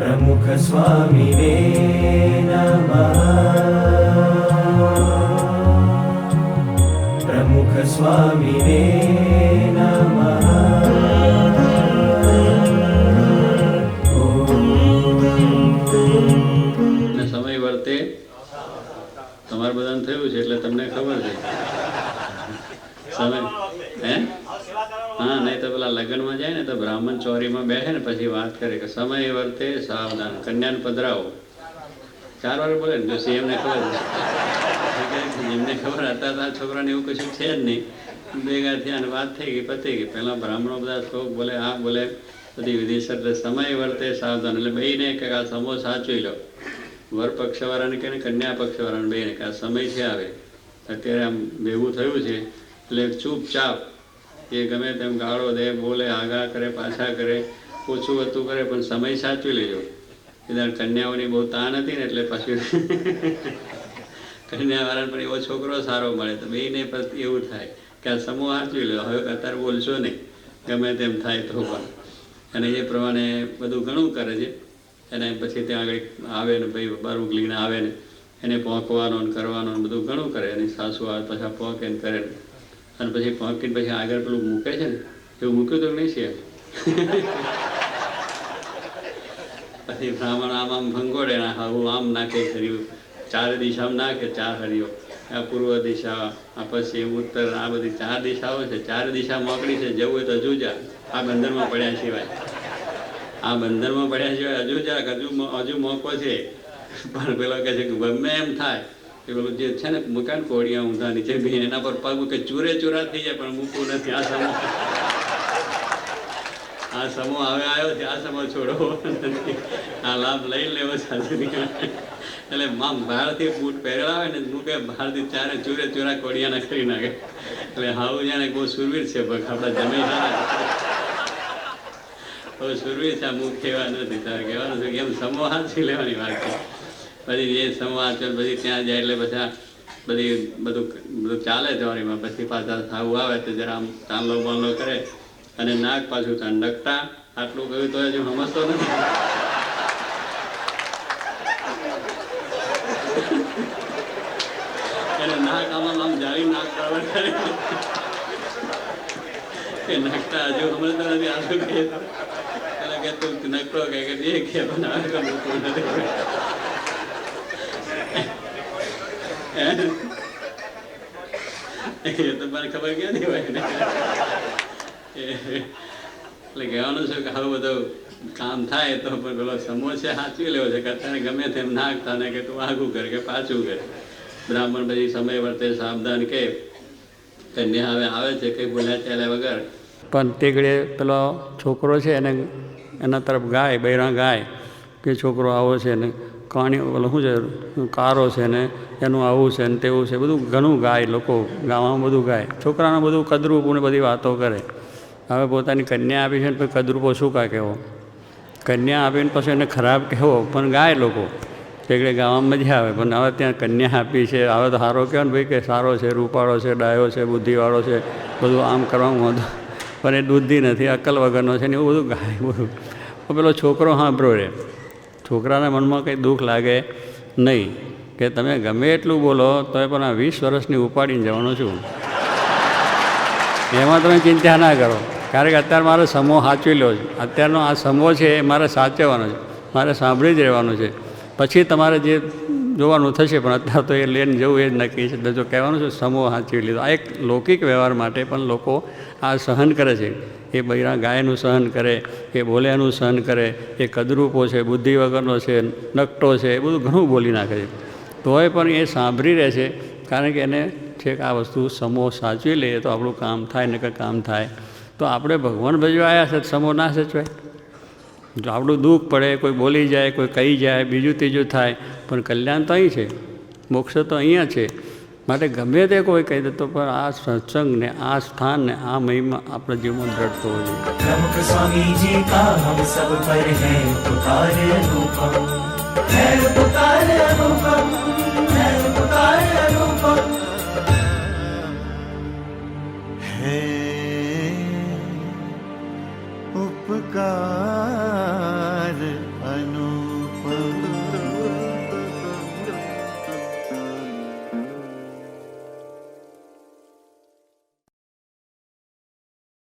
प्रमुख स्वामिने नमः। प्रमुख स्वामिने नमः। સમય વર્તે તમારે બધાને થયું છે એટલે તમને ખબર છે સમય હે હા, નહીં તો પેલા લગ્નમાં જાય ને તો બ્રાહ્મણ ચોરીમાં બેસે ને પછી વાત કરે કે સમય વર્તે સાવધાન, કન્યાને પધરાવો 4 વાર બોલે ને જો એમને ખબર છે જેમને ખબર હતા તો આ છોકરાને એવું કશું છે જ નહીં, ભેગા થયા અને વાત થઈ ગઈ, પતી ગઈ. પહેલાં બ્રાહ્મણો બધા શોખ બોલે, આ બોલે, બધી વિધિસર. એટલે સમય વર્તે સાવધાન એટલે બેયને કે આ સમો સાચવી લો, વર પક્ષવાળાને કહે ને કન્યા પક્ષવાળાને બેયને કે આ સમય છે આવે અત્યારે આમ ભેગું થયું છે એટલે ચૂપચાપ એ ગમે તેમ ગાળો દે, બોલે, આગા કરે, પાછા કરે, ઓછું વધતું કરે, પણ સમય સાચવી લેજો. એ કન્યાઓની બહુ તાણ હતી ને એટલે પાછું કન્યાવાળાને પણ એવો છોકરો સારો મળે તો બેયને પણ એવું થાય કે આ સમૂહ સાચવી લો, હવે અત્યારે બોલશો નહીં ગમે તેમ થાય તો પણ. અને એ પ્રમાણે બધું ઘણું કરે છે. અને પછી ત્યાં આગળ આવે ને ભાઈ બારું લઈને આવે ને એને પહોંચવાનો ને કરવાનો ને બધું ઘણું કરે. એની સાસુ આવે પછી પહોંચે ને કરે ને અને પછી પહોંચીને પછી આગળ પેલું મૂકે છે ને એવું મૂક્યું તો નહીં છે પછી બ્રાહ્મણ આમ આમ ભંગોળે ને આવું આમ નાખે હરિયું, 4 દિશામાં નાખે 4 હરિયો, આ પૂર્વ દિશા, આ પશ્ચિમ, ઉત્તર, આ બધી 4 દિશાઓ છે. 4 દિશા મોકલી છે, જવું હોય તો હજુ જા, આ બંદરમાં પડ્યા સિવાય, આ બંદરમાં પડ્યા સિવાય હજુ જા, હજુ મોકો છે. પણ પેલો કહે છે કે ગમે એમ થાય કે પેલું જે છે ને મૂકાને કોડિયા ઊંધા નીચે બી એના પર પગ મૂકે ચૂરે ચૂરા થઈ જાય પણ મૂકવું નથી. આ સમૂહ હવે આવ્યો છે, આ સમૂહ છોડવો નથી, આ લાભ લઈ લેવો સાથે. એટલે આમ બહારથી બૂટ પહેરેલા હોય ને મૂકે, બહારથી 4 ચૂરે ચૂરા કોડિયાના કરી નાખે. એટલે હાવું જાણે બહુ સુરવીર છે, ભગ આપણા જમીન હવે સુરવીર છે, આ મુખ કહેવા નથી. તારે કહેવાનું છે કે એમ સમૂહ હાથથી લેવાની વાત છે. પછી એ સમૂહ હાથ પછી ત્યાં જાય એટલે બધા બધું ચાલે ચોરીમાં. પછી પાછા થાવું આવે તો જરા આમ ચાંદલો બાંદલો કરે અને નાક પાછું ત્યાં ડકટા. આટલું કહ્યું તો હજુ સમજતો નથી. એને નાક આમ જાળી નાક બરાબર કરે કે નકટા હજુ સમજતો નથી. આટલું કહે એટલે કે તું નકટો કહે કે બે કે બનાવે નથી. એ તો મને ખબર ક્યાંથી હોય ને. એટલે કહેવાનું છે કે આવું બધું કામ થાય તો પણ પેલો સમૂહ છે સાચવી લેવો છે કે અત્યારે ગમે તેમ નાખતા ને કે તું આગું કર કે પાછું કરે. બ્રાહ્મણ પછી સમય વર્તે સાવધાન કે કન્યા હવે આવે છે કંઈ બોલ્યા ચાલ્યા વગર. પણ તે ઘડીએ પેલો છોકરો છે એને એના તરફ ગાય, બૈરા ગાય કે છોકરો આવો છે ને કાણી પેલો શું છે કારો છે ને એનું આવું છે ને તેવું છે, બધું ઘણું ગાય. લોકો ગાવામાં બધું ગાય, છોકરાને બધું કદરૂપું ને બધી વાતો કરે. હવે પોતાની કન્યા આપી છે ને પછી કદરૂપો શું કા કહેવો, કન્યા આપીને પછી એને ખરાબ કહેવો, પણ ગાય લોકો એટલે ગાવામાં મજા આવે. પણ હવે ત્યાં કન્યા આપી છે, હવે તો સારો કહેવાય ને ભાઈ કે સારો છે, રૂપાળો છે, ડાયો છે, બુદ્ધિવાળો છે, બધું આમ કરવામાં વાંધો, પણ એ બુદ્ધિ નથી, અક્કલ વગરનો છે ને એવું બધું ગાય બધું. પેલો છોકરો સાંભળો રહે, છોકરાના મનમાં કંઈ દુઃખ લાગે નહીં કે તમે ગમે એટલું બોલો તો પણ આ 20 વર્ષની ઉપાડીને જવાનું છું, એમાં તમે ચિંતા ના કરો. કારણ કે અત્યારે મારે સમૂહ સાચવી લો છે. અત્યારનો આ સમૂહ છે એ મારે સાચવવાનો છે, મારે સાંભળી જ રહેવાનું છે. પછી તમારે જે જોવાનું થશે, પણ અત્યારે તો એ લઈને જવું એ જ નક્કી છે. જો કહેવાનું છે સમૂહ સાચવી લીધો. આ એક લૌકિક વ્યવહાર માટે પણ લોકો આ સહન કરે છે. એ બૈરા ગાયનું સહન કરે, એ બોલ્યાનું સહન કરે, એ કદરૂપો છે, બુદ્ધિ વગરનો છે, નકટો છે, એ બધું ઘણું બોલી નાખે છે. તોય પણ એ સાંભળી રહે છે, કારણ કે એને છે કે આ વસ્તુ સમૂહ સાચવી લઈએ તો આપણું કામ થાય ને કંઈ કામ થાય. તો આપણે ભગવાન ભજવા આવ્યા છે, સમૂહ ના સચવાય. જો આપણું દુઃખ પડે, કોઈ બોલી જાય, કોઈ કહી જાય, બીજું ત્રીજું થાય, પણ કલ્યાણ તો અહીં છે, મોક્ષ તો અહીંયા છે. માટે ગમે તે કોઈ કહી દે તો પણ આ સત્સંગ ને આ સ્થાન ને આ મહિમા આપણા જીવનમાં દ્રઢ થવો જોઈએ. प्रमुख स्वामी जी का हम सब पर है उपकार अनुपम, है उपकार अनुपम, है उपकार अनुपम, है उपकार